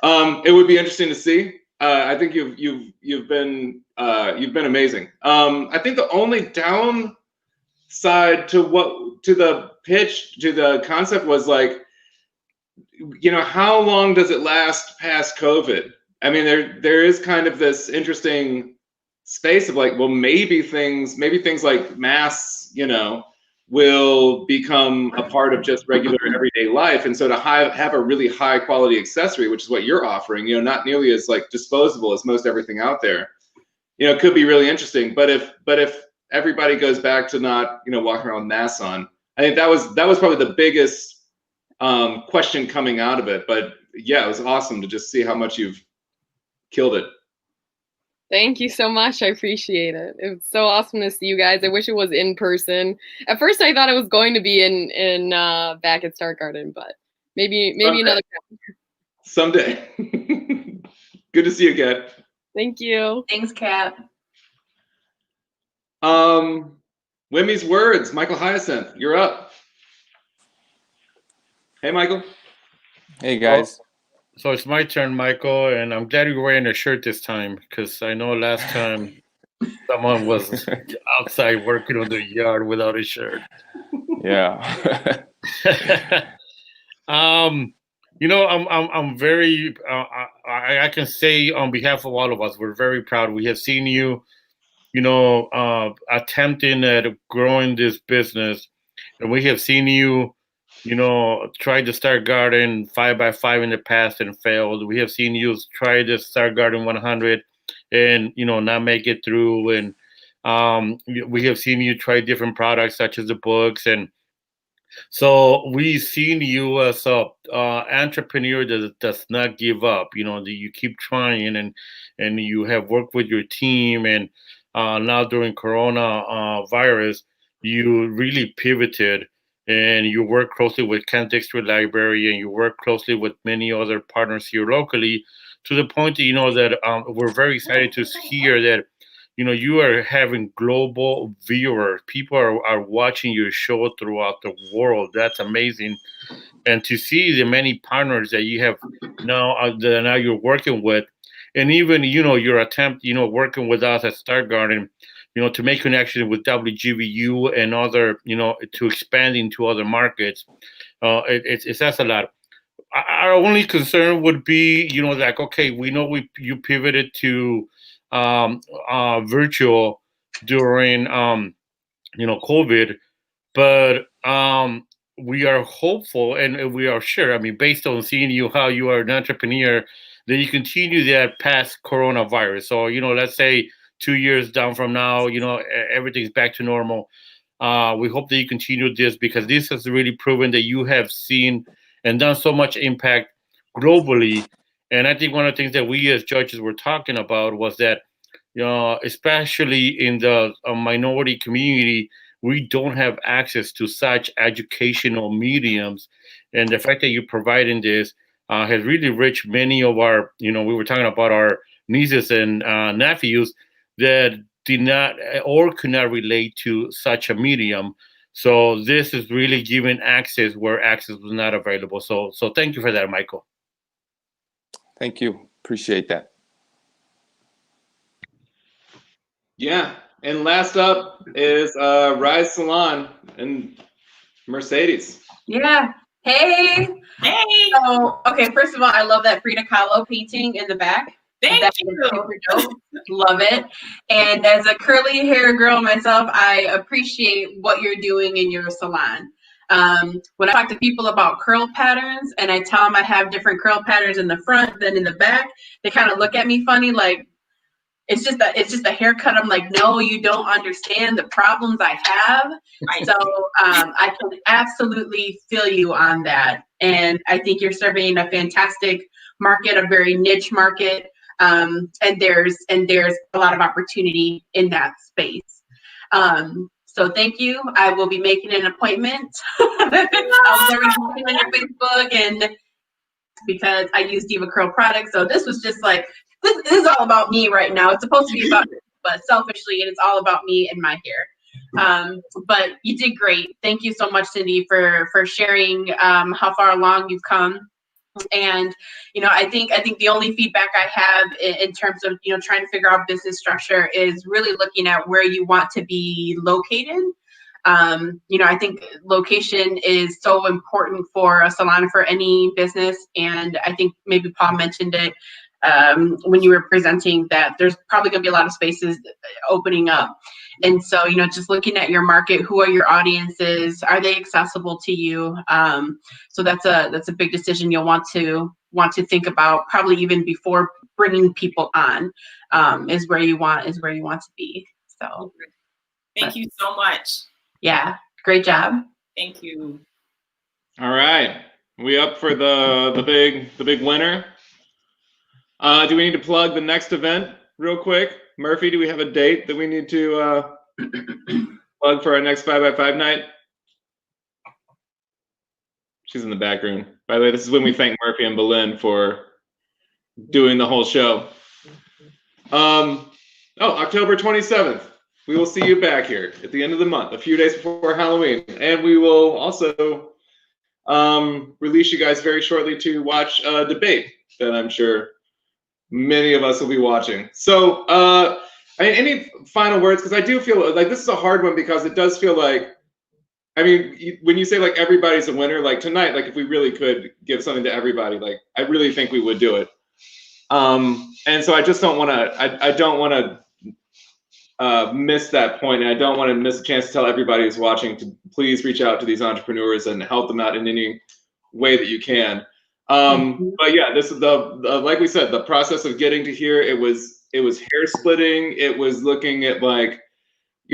It would be interesting to see. I think you've been amazing. I think the only downside to the pitch, to the concept was like, how long does it last past COVID? I mean, there is kind of this interesting space of like, well, maybe things like masks, will become a part of just regular everyday life. And so to have a really high quality accessory, which is what you're offering, not nearly as like disposable as most everything out there, could be really interesting. But if everybody goes back to not, walking around with masks on, I think that was probably the biggest question coming out of it. But yeah, it was awesome to just see how much you've killed it. Thank you so much. I appreciate it. It was so awesome to see you guys. I wish it was in person. At first, I thought it was going to be in back at Star Garden, but maybe Someday. another time. Someday. Good to see you, Kat. Thank you. Thanks, Kat. Wimee's Words, Michael Hyacinthe, you're up. Hey, Michael. Hey, guys. So it's my turn, Michael, and I'm glad you're wearing a shirt this time, because I know last time someone was outside working on the yard without a shirt. Yeah. I'm very. I can say on behalf of all of us, we're very proud. We have seen you, attempting at growing this business, and we have seen you. Tried to start Garden 5x5 in the past and failed. We have seen you try to start Garden 100 and, not make it through. And we have seen you try different products such as the books. And so we've seen you as a entrepreneur that does not give up, that you keep trying and you have worked with your team. And now during Corona virus, you really pivoted. And you work closely with Kent District Library, and you work closely with many other partners here locally, to the point that, that we're very excited to hear that, you are having global viewers. People are watching your show throughout the world. That's amazing. And to see the many partners that you have now, that now you're working with, and even, your attempt, working with us at Star Garden, to make connection with WGVU and other, to expand into other markets. It says a lot. Our only concern would be, like, okay, we know you pivoted to virtual during, COVID, but we are hopeful and we are sure, based on seeing how you are an entrepreneur, that you continue that past coronavirus. So, let's say 2 years down from now, everything's back to normal. We hope that you continue this, because this has really proven that you have seen and done so much impact globally. And I think one of the things that we as judges were talking about was that, especially in the minority community, we don't have access to such educational mediums. And the fact that you're providing this has really reached many of our, we were talking about our nieces and nephews that did not or could not relate to such a medium. So this is really giving access where access was not available. So thank you for that, Michael. Thank you. Appreciate that. Yeah. And last up is Rise Salon and Mercedes. Yeah. Hey. Hey. So, okay, first of all, I love that Frida Kahlo painting in the back. Thank That's you. super dope. Love it. And as a curly hair girl myself, I appreciate what you're doing in your salon. When I talk to people about curl patterns and I tell them I have different curl patterns in the front than in the back, they kind of look at me funny, like, it's just a haircut. I'm like, no, you don't understand the problems I have. So I can absolutely feel you on that. And I think you're serving a fantastic market, a very niche market. And there's a lot of opportunity in that space. So thank you. I will be making an appointment. I'll be looking on your Facebook, and because I use Diva Curl products. So this was just like, this is all about me right now. It's supposed to be about me, but selfishly, it's all about me and my hair. But you did great. Thank you so much, Cindy, for sharing how far along you've come. And I think the only feedback I have in terms of trying to figure out business structure is really looking at where you want to be located. I think location is so important for a salon, for any business, and I think maybe Paul mentioned it when you were presenting, that there's probably going to be a lot of spaces opening up. And so, just looking at your market, who are your audiences? Are they accessible to you? So that's a big decision you'll want to think about, probably even before bringing people on, is where you want to be. So thank you so much. Yeah, great job. Thank you. All right, we up for the big winner? Do we need to plug the next event real quick? Murphy, do we have a date that we need to plug for our next 5x5 night? She's in the back room. By the way, this is when we thank Murphy and Belen for doing the whole show. October 27th. We will see you back here at the end of the month, a few days before Halloween. And we will also release you guys very shortly to watch a debate that I'm sure many of us will be watching. So any final words? Because I do feel like this is a hard one, because it does feel like, when you say like everybody's a winner, like tonight, like if we really could give something to everybody, like I really think we would do it. And so I just don't want to, I don't want to miss that point, and I don't want to miss a chance to tell everybody who's watching to please reach out to these entrepreneurs and help them out in any way that you can. But yeah, this is the like we said, the process of getting to here. It was hair splitting. It was looking at like,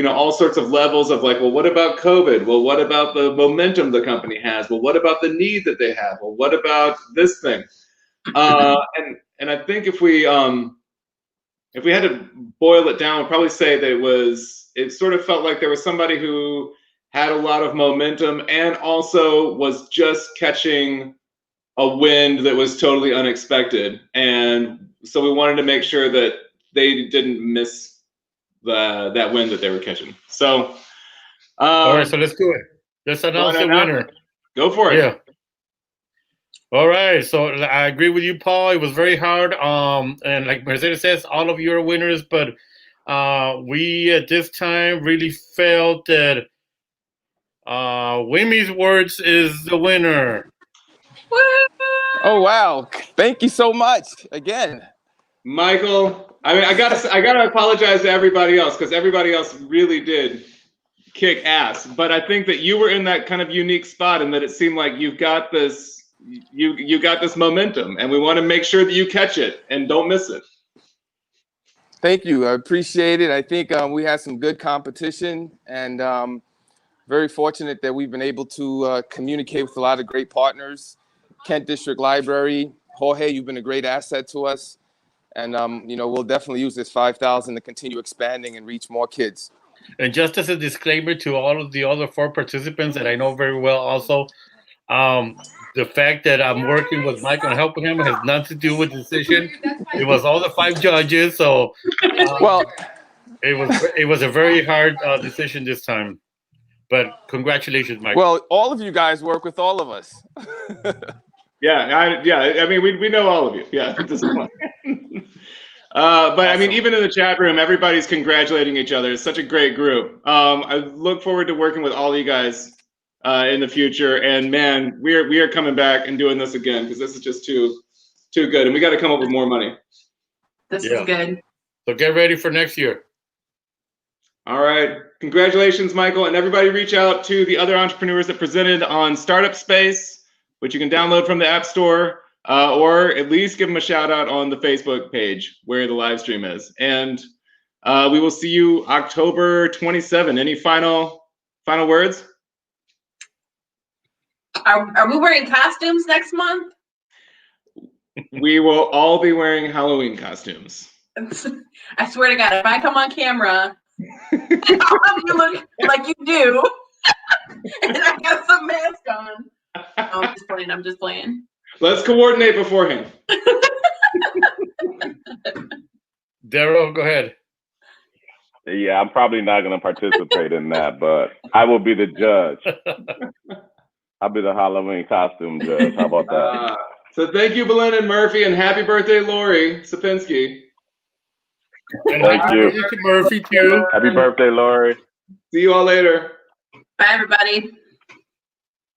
all sorts of levels of like, well, what about COVID? Well, what about the momentum the company has? Well, what about the need that they have? Well, what about this thing? And I think if we had to boil it down, we'd probably say that it sort of felt like there was somebody who had a lot of momentum and also was just catching a wind that was totally unexpected. And so we wanted to make sure that they didn't miss that wind that they were catching. So, all right, so let's do it. Let's announce the winner. Go for it. Yeah. All right, so I agree with you, Paul. It was very hard. And like Mercedes says, all of you are winners, but we at this time really felt that Wimee's Words is the winner. Oh wow! Thank you so much again, Michael. I mean, I gotta apologize to everybody else because everybody else really did kick ass. But I think that you were in that kind of unique spot, and that it seemed like you've got this, you got this momentum, and we want to make sure that you catch it and don't miss it. Thank you. I appreciate it. I think we had some good competition, and very fortunate that we've been able to communicate with a lot of great partners. Kent District Library, Jorge, you've been a great asset to us. And, we'll definitely use this 5,000 to continue expanding and reach more kids. And just as a disclaimer to all of the other 4 participants that I know very well also, the fact that I'm working with Mike and helping him has nothing to do with the decision. It was all the 5 judges. So, well, it was a very hard decision this time. But congratulations, Mike. Well, all of you guys work with all of us. Yeah, I mean, we know all of you. Yeah, at this point. But awesome. I mean, even in the chat room, everybody's congratulating each other. It's such a great group. I look forward to working with all of you guys in the future. And man, we are coming back and doing this again because this is just too good. And we got to come up with more money. This is good. So get ready for next year. All right. Congratulations, Michael. And everybody reach out to the other entrepreneurs that presented on Startup Space, which you can download from the App Store, or at least give them a shout out on the Facebook page where the live stream is. And we will see you October 27. Any final words? Are we wearing costumes next month? We will all be wearing Halloween costumes. I swear to God, if I come on camera, and all of you look like you do, and I got some mask on. Oh, I'm just playing. Let's coordinate beforehand. Daryl, go ahead. Yeah, I'm probably not going to participate in that, but I will be the judge. I'll be the Halloween costume judge. How about that? So thank you, Belinda and Murphy, and happy birthday, Lori Sapinski. And thank you, Murphy, too. Happy birthday, Lori. See you all later. Bye, everybody.